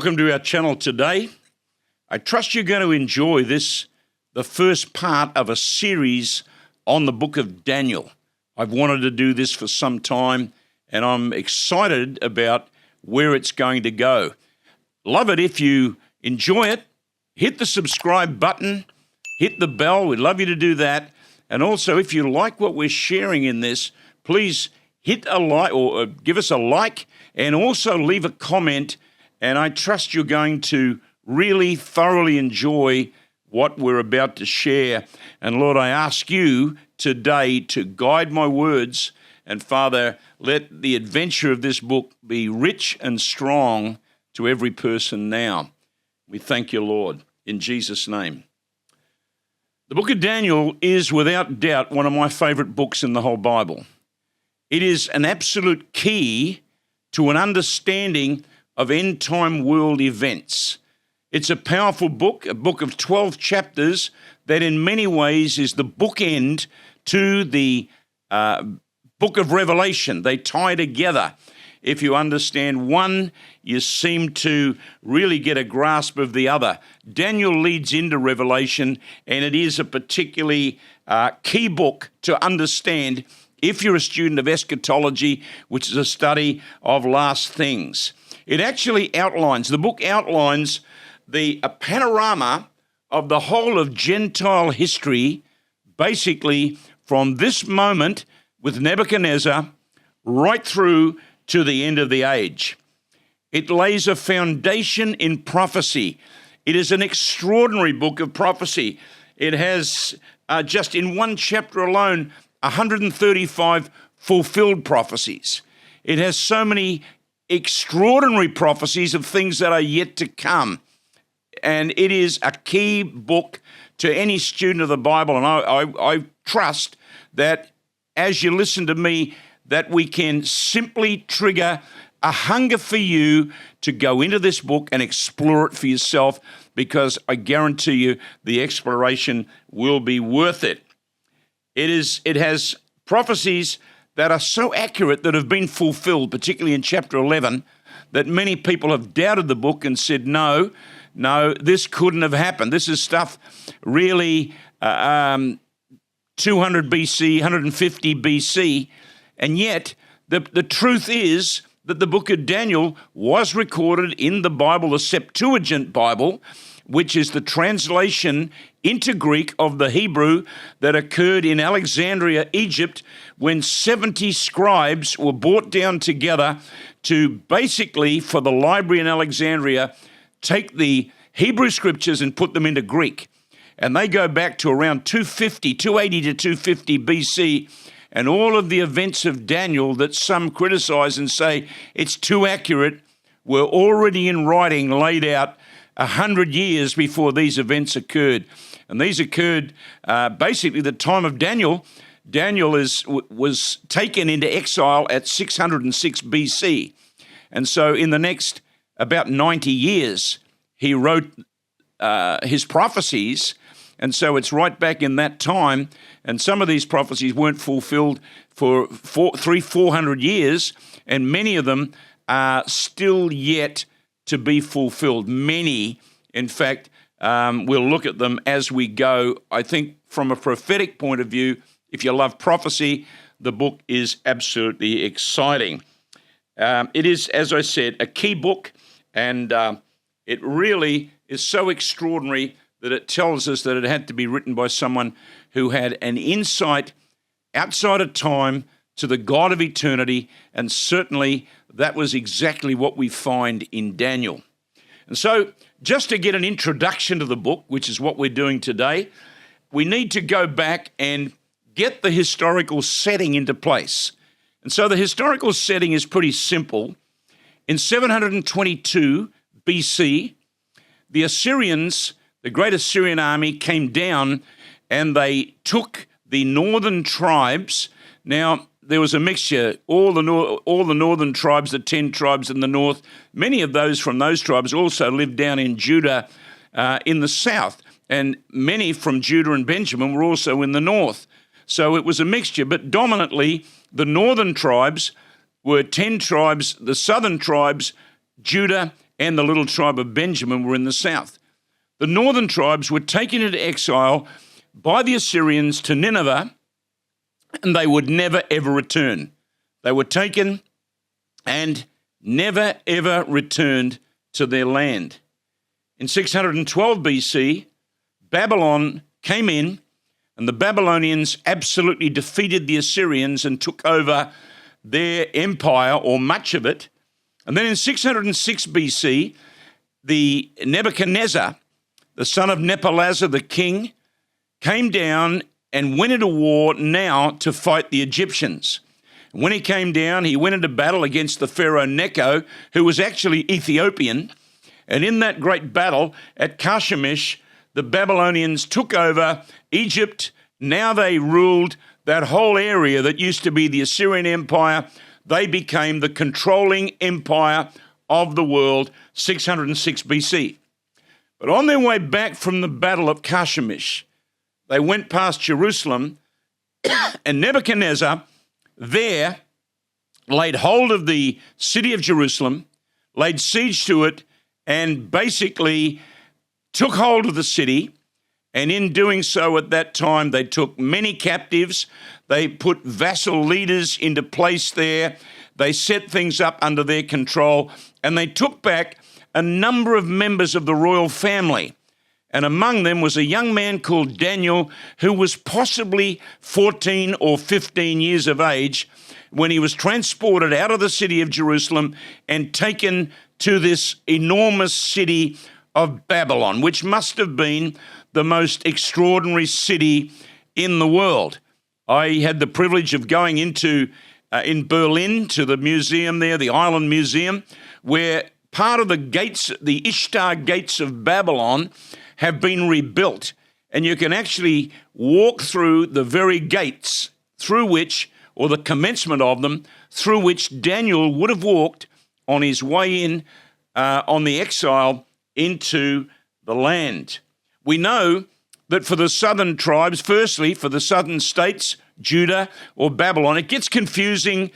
Welcome to our channel today. I trust you're going to enjoy this, the first part of a series on the book of Daniel. I've wanted to do this for some time, and I'm excited about where it's going to go. Love it if you enjoy it. Hit the subscribe button, hit the bell. We'd love you to do that. And also, if you like what we're sharing in this, please hit a like or give us a like, and also leave a comment. And I trust you're going to really thoroughly enjoy what we're about to share. And Lord, I ask you today to guide my words. And Father, let the adventure of this book be rich and strong to every person now. We thank you, Lord, in Jesus' name. The book of Daniel is without doubt one of my favorite books in the whole Bible. It is an absolute key to an understanding of end-time world events. It's a powerful book, a book of 12 chapters that in many ways is the bookend to the book of Revelation. They tie together. If you understand one, you seem to really get a grasp of the other. Daniel leads into Revelation, and it is a particularly key book to understand if you're a student of eschatology, which is a study of last things. It actually outlines, the book outlines a panorama of the whole of Gentile history, basically from this moment with Nebuchadnezzar right through to the end of the age. It lays a foundation in prophecy. It is an extraordinary book of prophecy. It has, just in one chapter alone, 135 fulfilled prophecies. It has so many extraordinary prophecies of things that are yet to come. And it is a key book to any student of the Bible. And I trust that as you listen to me, that we can simply trigger a hunger for you to go into this book and explore it for yourself, because I guarantee you the exploration will be worth it. It has prophecies that are so accurate that have been fulfilled, particularly in chapter 11, that many people have doubted the book and said, no, this couldn't have happened. This is stuff really 200 BC, 150 BC, and yet the truth is that the book of Daniel was recorded in the Bible, the Septuagint Bible, which is the translation into Greek of the Hebrew that occurred in Alexandria, Egypt, when 70 scribes were brought down together to basically, for the library in Alexandria, take the Hebrew scriptures and put them into Greek. And they go back to around 280 to 250 BC, and all of the events of Daniel that some criticize and say it's too accurate were already in writing, laid out 100 years before these events occurred. And these occurred basically the time of Daniel. Daniel was taken into exile at 606 BC. And so in the next about 90 years, he wrote his prophecies. And so it's right back in that time. And some of these prophecies weren't fulfilled for 400 years. And many of them are still yet to be fulfilled. Many, in fact, we'll look at them as we go. I think from a prophetic point of view, if you love prophecy, the book is absolutely exciting. It is, as I said, a key book, and it really is so extraordinary that it tells us that it had to be written by someone who had an insight outside of time to the God of eternity, and certainly that was exactly what we find in Daniel. And so, just to get an introduction to the book, which is what we're doing today, we need to go back and get the historical setting into place. And so the historical setting is pretty simple. In 722 BC, the Assyrians, the great Assyrian army, came down and they took the northern tribes. Now, there was a mixture, all the northern tribes, the 10 tribes in the north. Many of those from those tribes also lived down in Judah in the south, and many from Judah and Benjamin were also in the north. So it was a mixture, but dominantly the northern tribes were 10 tribes, the southern tribes, Judah and the little tribe of Benjamin were in the south. The northern tribes were taken into exile by the Assyrians to Nineveh, and they would never, ever return. They were taken and never, ever returned to their land. In 612 BC, Babylon came in, and the Babylonians absolutely defeated the Assyrians and took over their empire, or much of it. And then in 606 BC, the Nebuchadnezzar, the son of Nebuchadnezzar the king, came down and went into war now to fight the Egyptians. When he came down, he went into battle against the Pharaoh Necho, who was actually Ethiopian. And in that great battle at Carchemish, the Babylonians took over Egypt. Now they ruled that whole area that used to be the Assyrian Empire. They became the controlling empire of the world, 606 BC. But on their way back from the battle of Carchemish, they went past Jerusalem, and Nebuchadnezzar there laid hold of the city of Jerusalem, laid siege to it, and basically took hold of the city. And in doing so at that time, they took many captives. They put vassal leaders into place there. They set things up under their control, and they took back a number of members of the royal family. And among them was a young man called Daniel, who was possibly 14 or 15 years of age when he was transported out of the city of Jerusalem and taken to this enormous city of Babylon, which must have been the most extraordinary city in the world. I had the privilege of going into in Berlin to the museum there, the Island Museum, where part of the gates, the Ishtar gates of Babylon, have been rebuilt. And you can actually walk through the very gates through which, or the commencement of them, through which Daniel would have walked on his way in on the exile into the land. We know that for the southern tribes, firstly, for the southern states, Judah or Babylon, it gets confusing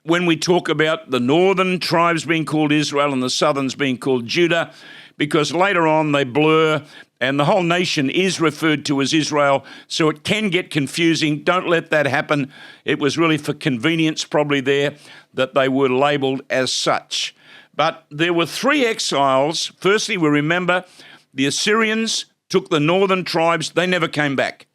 when we talk about the northern tribes being called Israel and the southerns being called Judah, because later on they blur and the whole nation is referred to as Israel, so it can get confusing. Don't let that happen. It was really for convenience probably there that they were labeled as such. But there were three exiles. Firstly, we remember the Assyrians took the northern tribes. They never came back.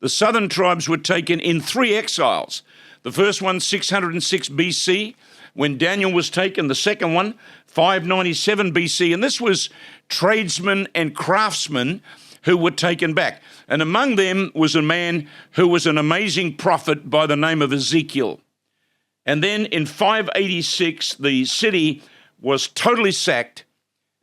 The southern tribes were taken in three exiles. The first one, 606 BC, when Daniel was taken. The second one, 597 BC. And this was tradesmen and craftsmen who were taken back. And among them was a man who was an amazing prophet by the name of Ezekiel. And then in 586, the city was totally sacked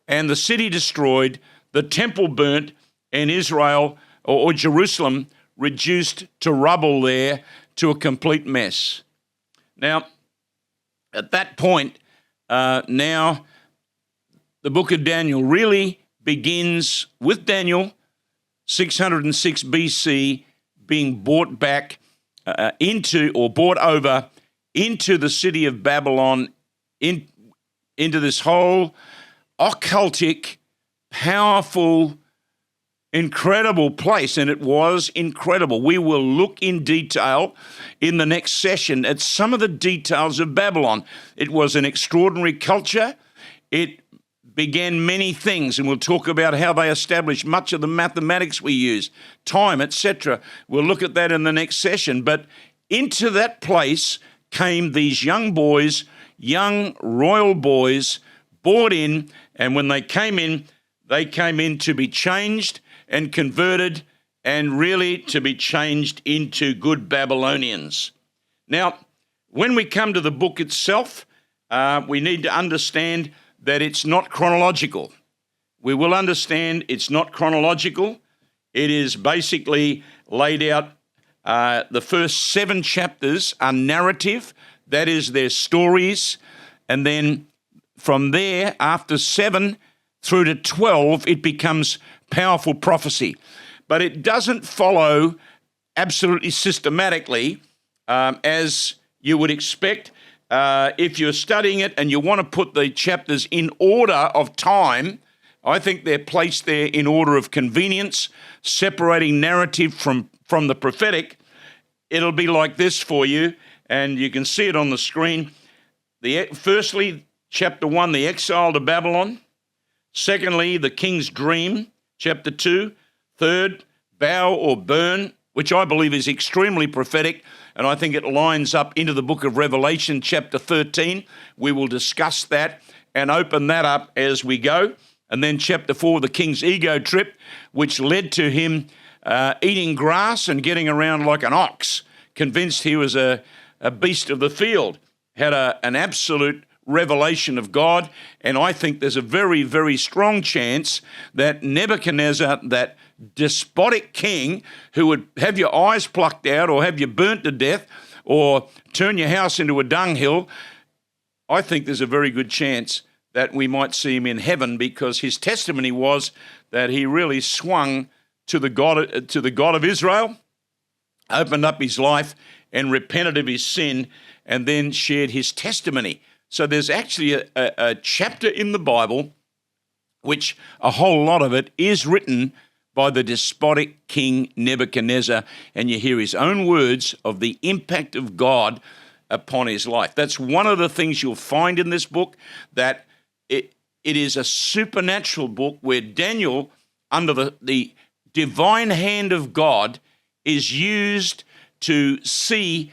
and the city destroyed, the temple burnt, and Israel or Jerusalem reduced to rubble there, to a complete mess. Now, at that point, now the book of Daniel really begins with Daniel, 606 BC, being brought back brought over into the city of Babylon, into this whole occultic, powerful, incredible place, and it was incredible. We will look in detail in the next session at some of the details of Babylon. It was an extraordinary culture. It began many things, and we'll talk about how they established much of the mathematics we use, time, etc. We'll look at that in the next session. But into that place came these young boys, young royal boys, brought in, and when they came in to be changed and converted, and really to be changed into good Babylonians. Now, when we come to the book itself, we need to understand that it's not chronological. We will understand it's not chronological. It is basically laid out. The first 7 chapters are narrative, that is, their stories, and then from there, after 7 through to 12, it becomes powerful prophecy. But it doesn't follow absolutely systematically as you would expect. if you're studying it and you want to put the chapters in order of time, I think they're placed there in order of convenience, separating narrative from the prophetic. It'll be like this for you, and you can see it on the screen. Firstly, chapter 1, the exile to Babylon. Secondly, the king's dream, chapter 2. Third, bow or burn, which I believe is extremely prophetic, and I think it lines up into the book of Revelation, chapter 13. We will discuss that and open that up as we go. And then chapter 4, the king's ego trip, which led to him eating grass and getting around like an ox, convinced he was a beast of the field, had an absolute revelation of God. And I think there's a very, very strong chance that Nebuchadnezzar, that despotic king who would have your eyes plucked out or have you burnt to death or turn your house into a dunghill, I think there's a very good chance that we might see him in heaven, because his testimony was that he really swung to the God of Israel, opened up his life and repented of his sin, and then shared his testimony. So there's actually a chapter in the Bible, which a whole lot of it is written by the despotic king Nebuchadnezzar, and you hear his own words of the impact of God upon his life. That's one of the things you'll find in this book, that it is a supernatural book where Daniel, under the divine hand of God, is used to see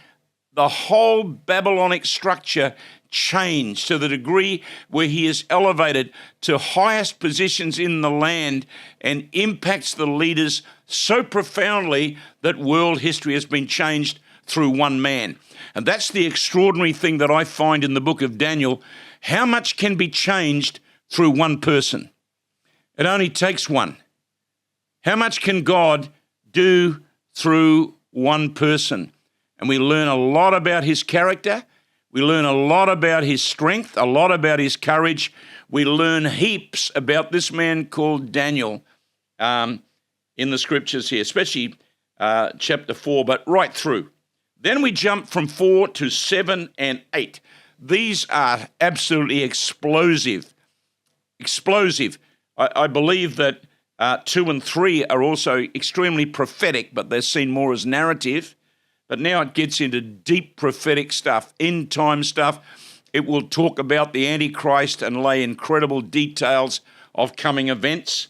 the whole Babylonic structure change to the degree where he is elevated to highest positions in the land and impacts the leaders so profoundly that world history has been changed through one man. And that's the extraordinary thing that I find in the book of Daniel. How much can be changed through one person? It only takes one. How much can God do through one person? And we learn a lot about his character. We learn a lot about his strength, a lot about his courage. We learn heaps about this man called Daniel in the scriptures here, especially chapter 4, but right through. Then we jump from 4 to 7 and 8. These are absolutely explosive. I believe that 2 and 3 are also extremely prophetic, but they're seen more as narrative. But now it gets into deep prophetic stuff, end time stuff. It will talk about the Antichrist and lay incredible details of coming events.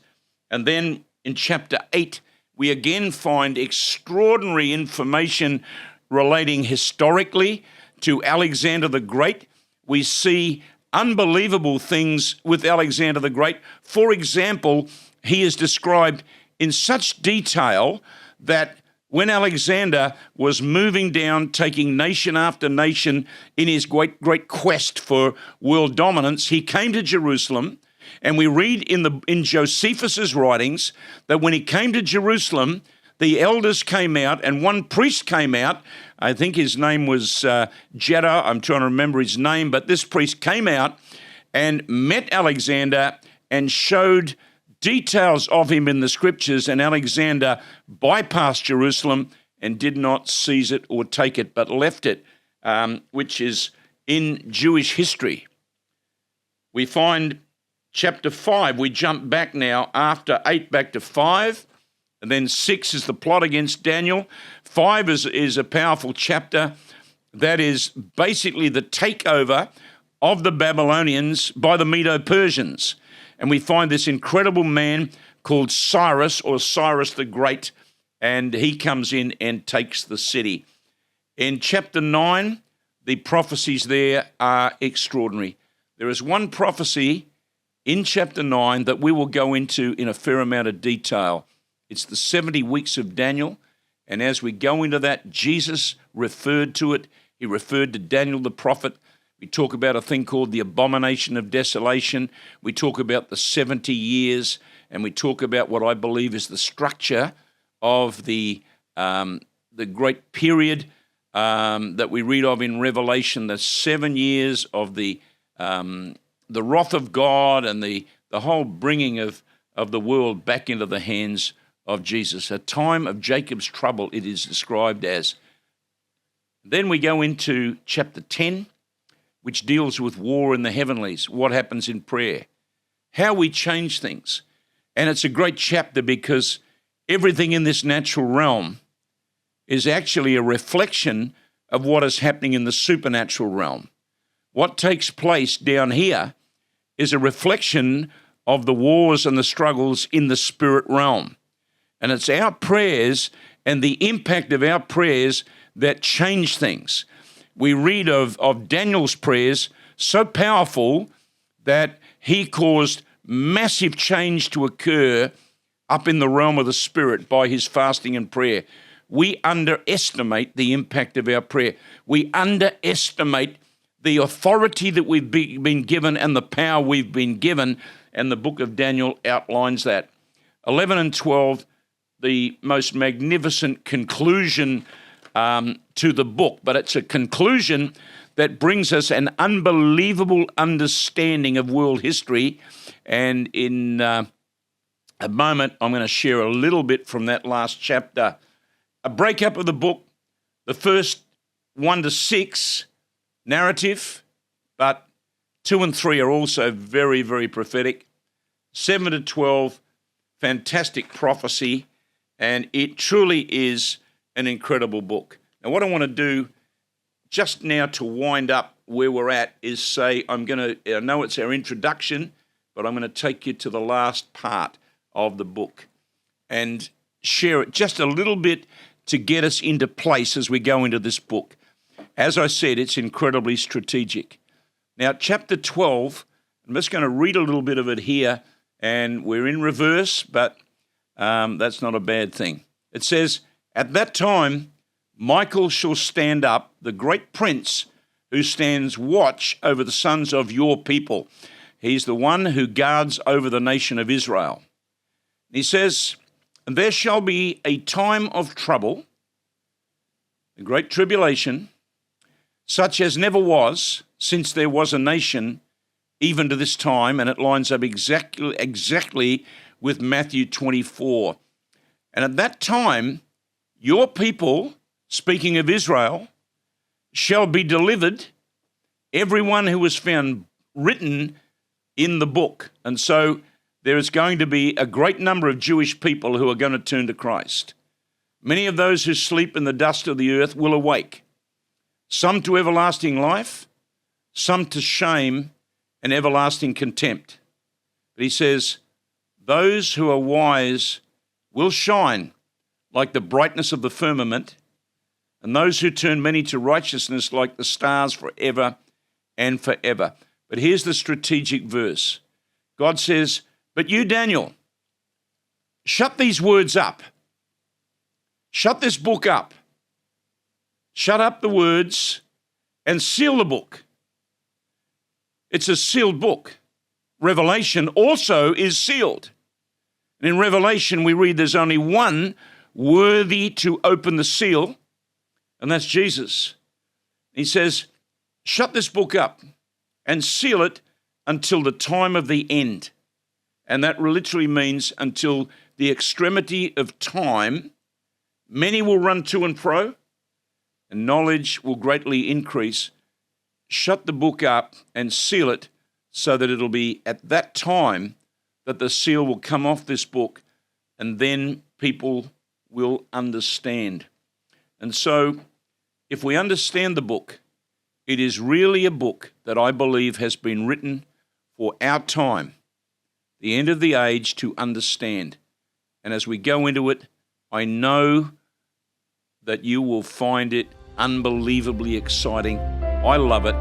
And then in chapter 8, we again find extraordinary information relating historically to Alexander the Great. We see unbelievable things with Alexander the Great. For example, he is described in such detail that when Alexander was moving down, taking nation after nation in his great quest for world dominance, he came to Jerusalem, and we read in Josephus's writings that when he came to Jerusalem, the elders came out, and one priest came out. I think his name was Jeddah. I'm trying to remember his name, but this priest came out and met Alexander and showed details of him in the scriptures, and Alexander bypassed Jerusalem and did not seize it or take it, but left it, which is in Jewish history. We find chapter 5, we jump back now after 8 back to 5, and then 6 is the plot against Daniel. 5 is a powerful chapter that is basically the takeover of the Babylonians by the Medo-Persians. And we find this incredible man called Cyrus, or Cyrus the Great, and he comes in and takes the city. In chapter 9, the prophecies there are extraordinary. There is one prophecy in chapter 9 that we will go into in a fair amount of detail. It's the 70 weeks of Daniel, and as we go into that, Jesus referred to it. He referred to Daniel the prophet. We talk about a thing called the abomination of desolation. We talk about the 70 years, and we talk about what I believe is the structure of the great period that we read of in Revelation, the 7 years of the wrath of God and the whole bringing of the world back into the hands of Jesus. A time of Jacob's trouble, it is described as. Then we go into chapter 10. which deals with war in the heavenlies, what happens in prayer, how we change things. And it's a great chapter because everything in this natural realm is actually a reflection of what is happening in the supernatural realm. What takes place down here is a reflection of the wars and the struggles in the spirit realm. And it's our prayers and the impact of our prayers that change things. We read of Daniel's prayers, so powerful that he caused massive change to occur up in the realm of the spirit by his fasting and prayer. We underestimate the impact of our prayer. We underestimate the authority that we've been given and the power we've been given, and the book of Daniel outlines that. 11 and 12, the most magnificent conclusion to the book, but it's a conclusion that brings us an unbelievable understanding of world history. And in a moment, I'm going to share a little bit from that last chapter. A breakup of the book, the first 1 to 6 narrative, but 2 and 3 are also very, very prophetic. 7 to 12, fantastic prophecy, and it truly is an incredible book. Now, what I want to do just now to wind up where we're at is say, I know it's our introduction, but I'm going to take you to the last part of the book and share it just a little bit to get us into place as we go into this book. As I said, it's incredibly strategic. Now, chapter 12, I'm just going to read a little bit of it here, and we're in reverse, but that's not a bad thing. It says, "At that time, Michael shall stand up, the great prince who stands watch over the sons of your people." He's the one who guards over the nation of Israel. He says, "And there shall be a time of trouble, a great tribulation, such as never was since there was a nation, even to this time." And it lines up exactly with Matthew 24. "And at that time, your people," speaking of Israel, "shall be delivered, everyone who was found written in the book." And so there is going to be a great number of Jewish people who are going to turn to Christ. "Many of those who sleep in the dust of the earth will awake, some to everlasting life, some to shame and everlasting contempt." But he says, "Those who are wise will shine like the brightness of the firmament, and those who turn many to righteousness like the stars forever and forever." But here's the strategic verse. God says, "But you, Daniel, shut these words up. Shut this book up. Shut up the words and seal the book." It's a sealed book. Revelation also is sealed. And in Revelation, we read there's only one worthy to open the seal, and that's Jesus. He says, "Shut this book up and seal it until the time of the end." And that literally means until the extremity of time. Many will run to and fro, and knowledge will greatly increase. Shut the book up and seal it so that it'll be at that time that the seal will come off this book, and then people will understand. And so, if we understand the book, it is really a book that I believe has been written for our time, the end of the age, to understand. And as we go into it, I know that you will find it unbelievably exciting. I love it,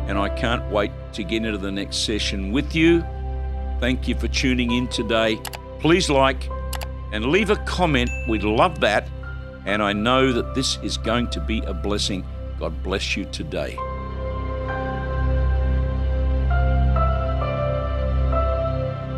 and I can't wait to get into the next session with you. Thank you for tuning in today. Please like and leave a comment. We'd love that. And I know that this is going to be a blessing. God bless you today.